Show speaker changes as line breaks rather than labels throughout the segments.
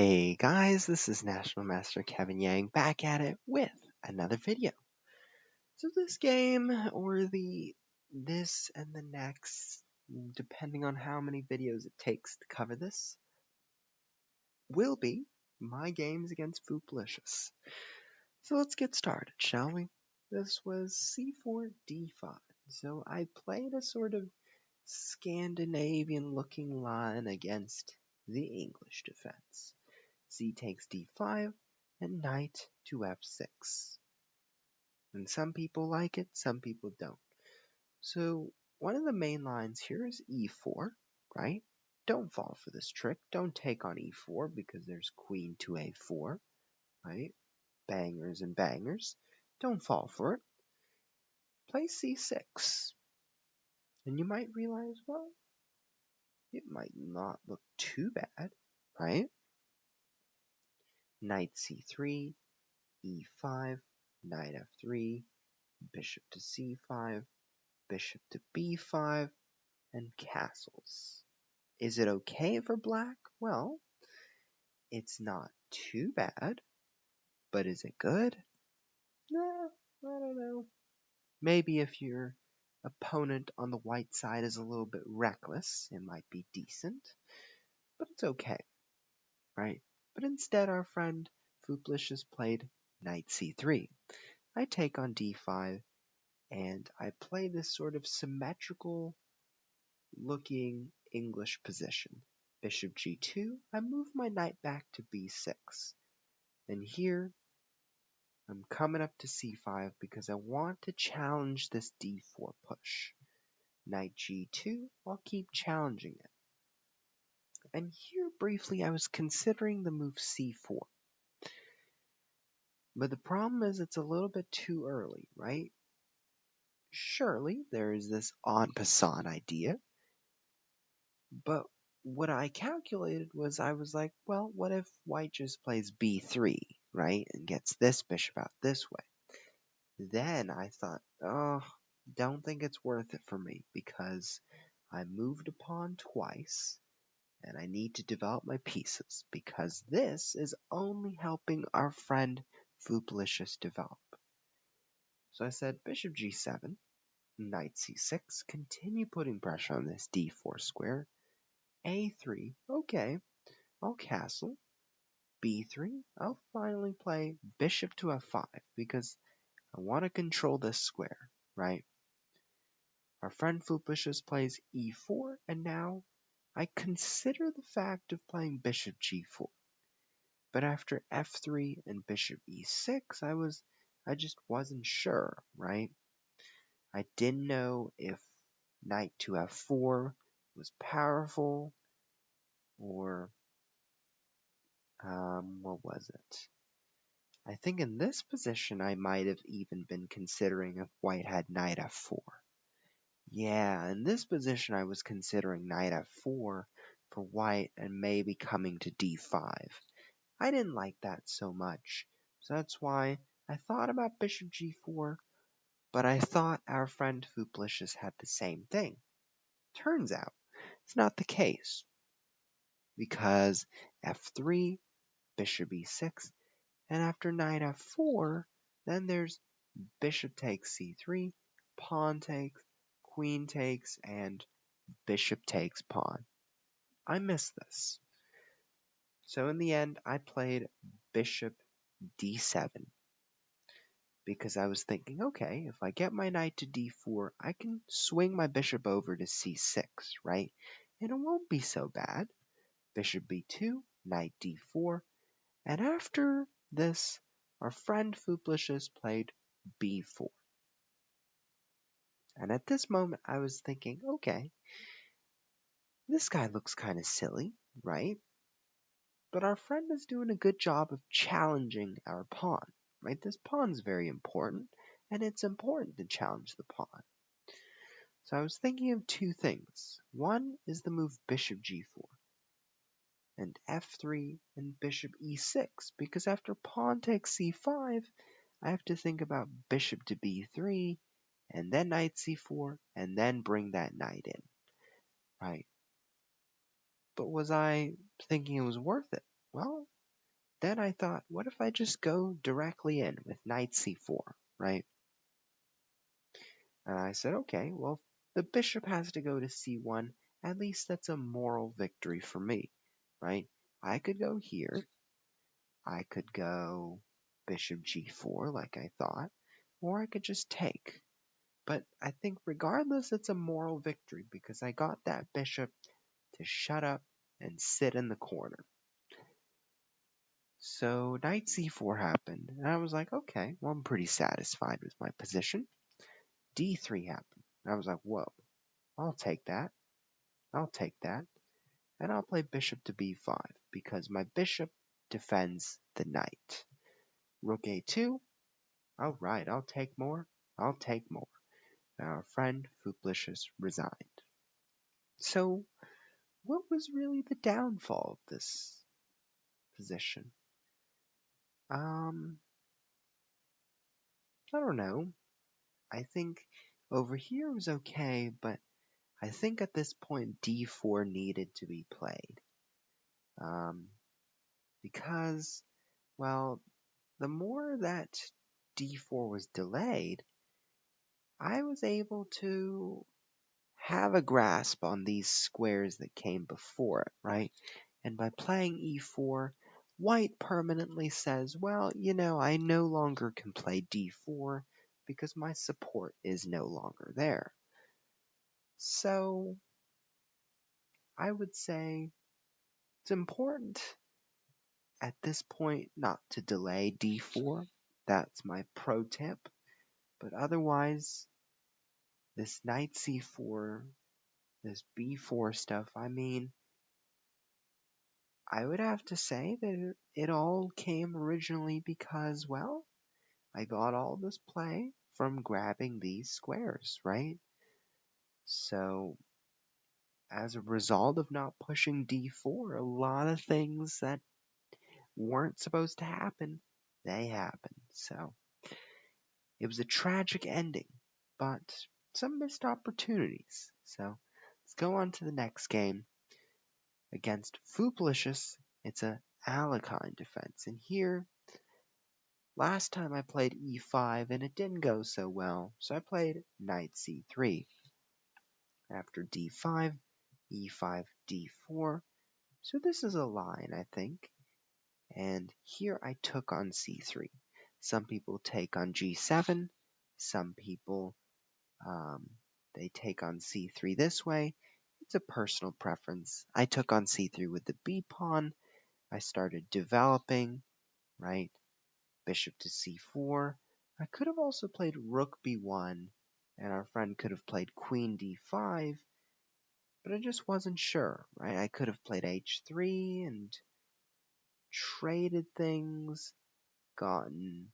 Hey guys, this is National Master Kevin Yang back at it with another video. So this game, or this and the next, depending on how many videos it takes to cover this, will be my games against Fupalicious. So let's get started, shall we? This was c4, d5. So I played a sort of Scandinavian looking line against the English defense. C takes d5, and knight to f6. And some people like it, some people don't. So one of the main lines here is e4, right? Don't fall for this trick. Don't take on e4 because there's queen to a4, right? Bangers and bangers. Don't fall for it. Play c6. And you might realize, well, it might not look too bad, right? Knight c3, e5, knight f3, bishop to c5, bishop to b5, and castles. Is it okay for black? Well, it's not too bad, but is it good? No, I don't know. Maybe if your opponent on the white side is a little bit reckless, it might be decent, but it's okay, right? But instead, our friend Fupalicious played knight c3. I take on d5, and I play this sort of symmetrical looking English position. Bishop g2, I move my knight back to b6. And here, I'm coming up to c5 because I want to challenge this d4 push. Knight g2, I'll keep challenging it. And here, briefly, I was considering the move c4. But the problem is it's a little bit too early, right? Surely, there is this en passant idea. But what I calculated was I was like, well, what if white just plays b3, right, and gets this bishop out this way? Then I thought, oh, don't think it's worth it for me because I moved a pawn twice and I need to develop my pieces because this is only helping our friend Fupalicious develop. So I said bishop g7, knight c6, continue putting pressure on this d4 square, a3, okay, I'll castle. b3, I'll finally play bishop to f5 because I want to control this square, right? Our friend Fupalicious plays e4, and now I consider the fact of playing bishop g4. But after f3 and bishop e6, I just wasn't sure, right? I didn't know if knight to f4 was powerful or what was it? I think in this position I might have even been considering if white had knight f4. Yeah, in this position I was considering knight f4 for white and maybe coming to d5. I didn't like that so much, so that's why I thought about bishop g4, but I thought our friend Fupalicious had the same thing. Turns out, it's not the case, because f3, bishop e6, and after knight f4, then there's bishop takes c3, pawn takes, queen takes, and bishop takes pawn. I missed this. So in the end, I played bishop d7 because I was thinking, okay, if I get my knight to d4, I can swing my bishop over to c6, right? And it won't be so bad. Bishop b2, knight d4, and after this, our friend Fupalicious played b4. And at this moment, I was thinking, okay, this guy looks kind of silly, right? But our friend is doing a good job of challenging our pawn, right? This pawn's very important, and it's important to challenge the pawn. So I was thinking of two things. One is the move bishop g4, and f3 and bishop e6, because after pawn takes c5, I have to think about bishop to b3, and then knight c4, and then bring that knight in, right? But was I thinking it was worth it? Well, then I thought, what if I just go directly in with knight c4, right? And I said, okay, well, the bishop has to go to c1. At least that's a moral victory for me, right? I could go here. I could go bishop g4 like I thought, or I could just take. But I think regardless, it's a moral victory because I got that bishop to shut up and sit in the corner. So knight c4 happened, and I was like, okay, well, I'm pretty satisfied with my position. d3 happened. And I was like, whoa, I'll take that. I'll take that. And I'll play bishop to b5 because my bishop defends the knight. Rook a2. All right, I'll take more. I'll take more. And our friend Fupalicious resigned. So, what was really the downfall of this position? I don't know. I think over here was okay, but I think at this point d4 needed to be played. Um, because, well, the more that d4 was delayed, I was able to have a grasp on these squares that came before it, right? And by playing e4, white permanently says, well, I no longer can play d4 because my support is no longer there. So I would say it's important at this point not to delay d4. That's my pro tip. But otherwise, this knight c4, this b4 stuff, I mean, I would have to say that it all came originally because, well, I got all this play from grabbing these squares, right? So, as a result of not pushing d4, a lot of things that weren't supposed to happen, they happened. So, it was a tragic ending, but some missed opportunities. So, let's go on to the next game against Fupalicious. It's a Alekhine defense, and here last time I played e5 and it didn't go so well, so I played knight c3. After d5, e5, d4. So this is a line, I think. And here I took on c3. Some people take on g7. Some people, they take on c3 this way. It's a personal preference. I took on c3 with the b pawn. I started developing, right? Bishop to c4. I could have also played rook b1, and our friend could have played queen d5, but I just wasn't sure, right? I could have played h3 and traded things, gotten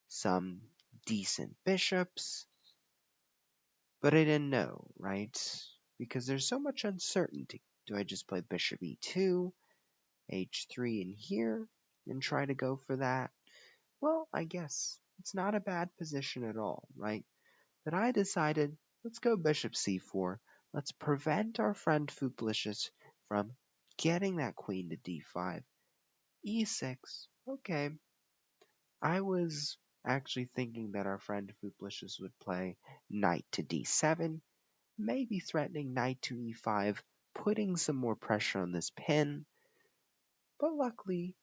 some decent bishops, but I didn't know, right? Because there's so much uncertainty. Do I just play bishop e2, h3 in here, and try to go for that? Well, I guess it's not a bad position at all, right? But I decided, let's go bishop c4. Let's prevent our friend Fupalicious from getting that queen to d5. e6. Okay. I was actually thinking that our friend Fupalicious would play knight to d7, maybe threatening knight to e5, putting some more pressure on this pin. But luckily,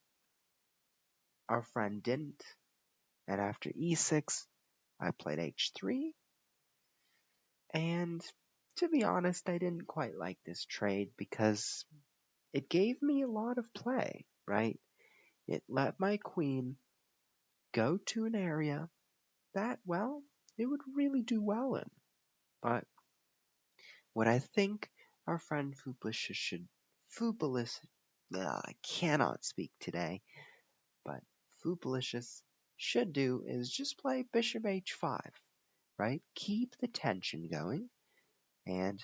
our friend didn't. And after e6, I played h3. And to be honest, I didn't quite like this trade because it gave me a lot of play, right? It let my queen go to an area that, well, it would really do well in. But what I think our friend Fupalicious, I cannot speak today, but Fupalicious should do is just play bishop h5, right? Keep the tension going and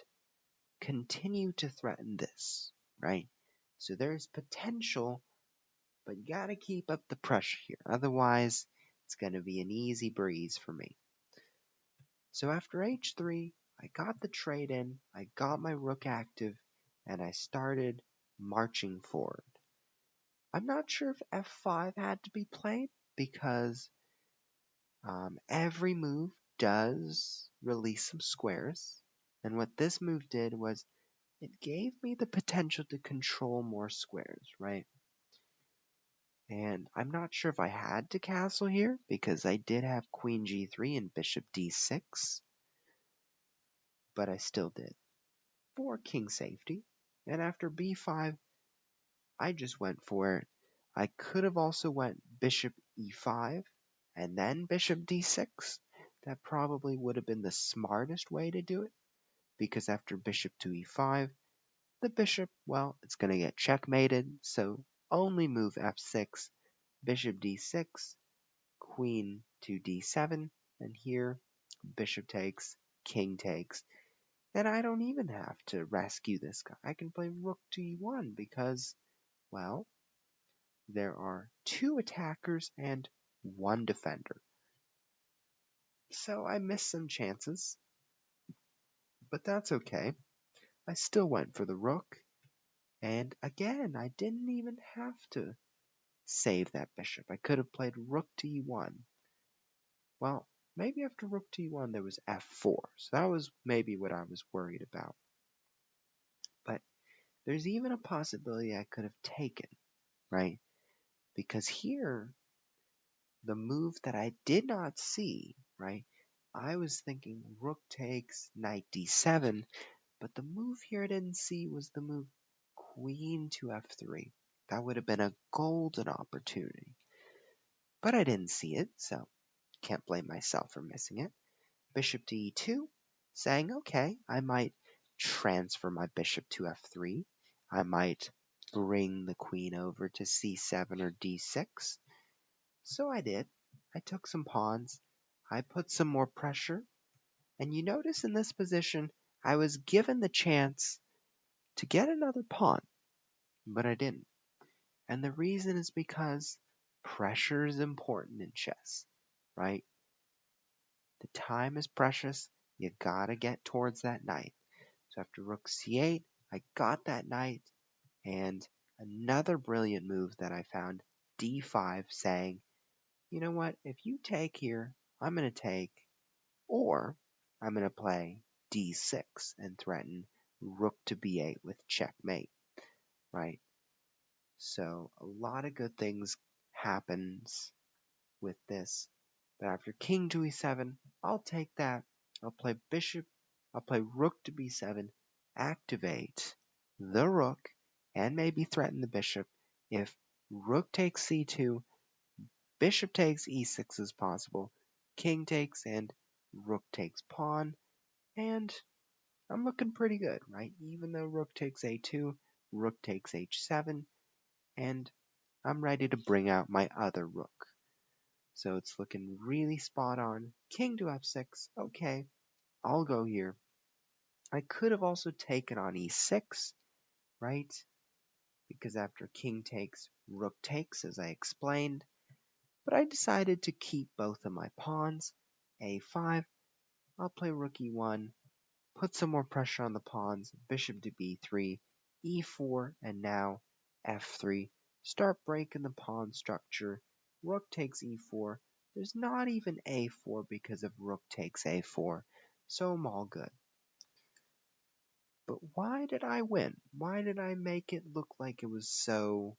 continue to threaten this, right? So there's potential, but you gotta keep up the pressure here. Otherwise, it's gonna be an easy breeze for me. So after h3, I got the trade in, I got my rook active, and I started marching forward. I'm not sure if f5 had to be played because every move does release some squares. And what this move did was it gave me the potential to control more squares, right? And I'm not sure if I had to castle here because I did have queen g3 and bishop d6, but I still did for king safety. And after b5, I just went for it. I could have also went bishop e5 and then bishop d6. That probably would have been the smartest way to do it because after bishop to e5, the bishop, well, it's going to get checkmated, so only move f6, bishop d6, queen to d7, and here bishop takes, king takes. And I don't even have to rescue this guy. I can play rook to e1 because, well, there are two attackers and one defender. So I missed some chances, but that's okay. I still went for the rook, and again, I didn't even have to save that bishop. I could have played rook to e1. Well, maybe after rook to e1 there was f4, so that was maybe what I was worried about. But there's even a possibility I could have taken, right? Because here, the move that I did not see, right? I was thinking rook takes knight d7, but the move here I didn't see was the move queen to f3. That would have been a golden opportunity. But I didn't see it, so can't blame myself for missing it. Bishop to e2, saying, okay, I might transfer my bishop to f3. I might bring the queen over to c7 or d6. So I did. I took some pawns. I put some more pressure. And you notice in this position, I was given the chance to get another pawn, but I didn't. And the reason is because pressure is important in chess, right? The time is precious. You gotta get towards that knight. So after rook c8, I got that knight, and another brilliant move that I found, d5, saying, you know what, if you take here, I'm going to take, or I'm going to play d6 and threaten rook to b8 with checkmate, right? So a lot of good things happens with this. But after king to e7, I'll take that. I'll play bishop. I'll play rook to b7, activate the rook, and maybe threaten the bishop. If rook takes c2, bishop takes e6 is possible, king takes, and rook takes pawn, and I'm looking pretty good, right? Even though rook takes a2, rook takes h7, and I'm ready to bring out my other rook. So it's looking really spot on. King to f6, okay, I'll go here. I could have also taken on e6, right? Because after king takes, rook takes, as I explained. But I decided to keep both of my pawns. a5, I'll play rook e1, put some more pressure on the pawns, bishop to b3, e4, and now f3. Start breaking the pawn structure. Rook takes e4. There's not even a4 because of rook takes a4, so I'm all good. But why did I win? Why did I make it look like it was so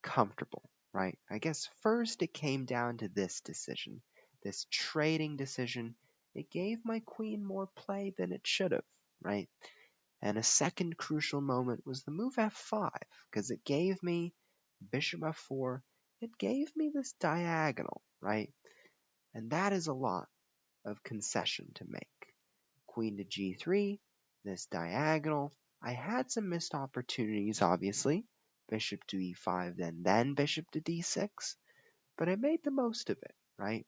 comfortable, right? I guess first it came down to this decision, this trading decision. It gave my queen more play than it should have, right? And a second crucial moment was the move f5, because it gave me bishop f4. It gave me this diagonal, right? And that is a lot of concession to make. Queen to g3, this diagonal. I had some missed opportunities, obviously. Bishop to e5, then bishop to d6. But I made the most of it, right?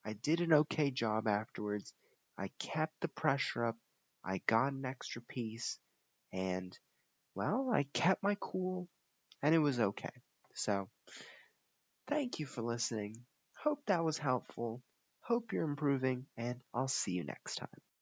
I did an okay job afterwards. I kept the pressure up. I got an extra piece. And, well, I kept my cool. And it was okay. So, thank you for listening. Hope that was helpful. Hope you're improving. And I'll see you next time.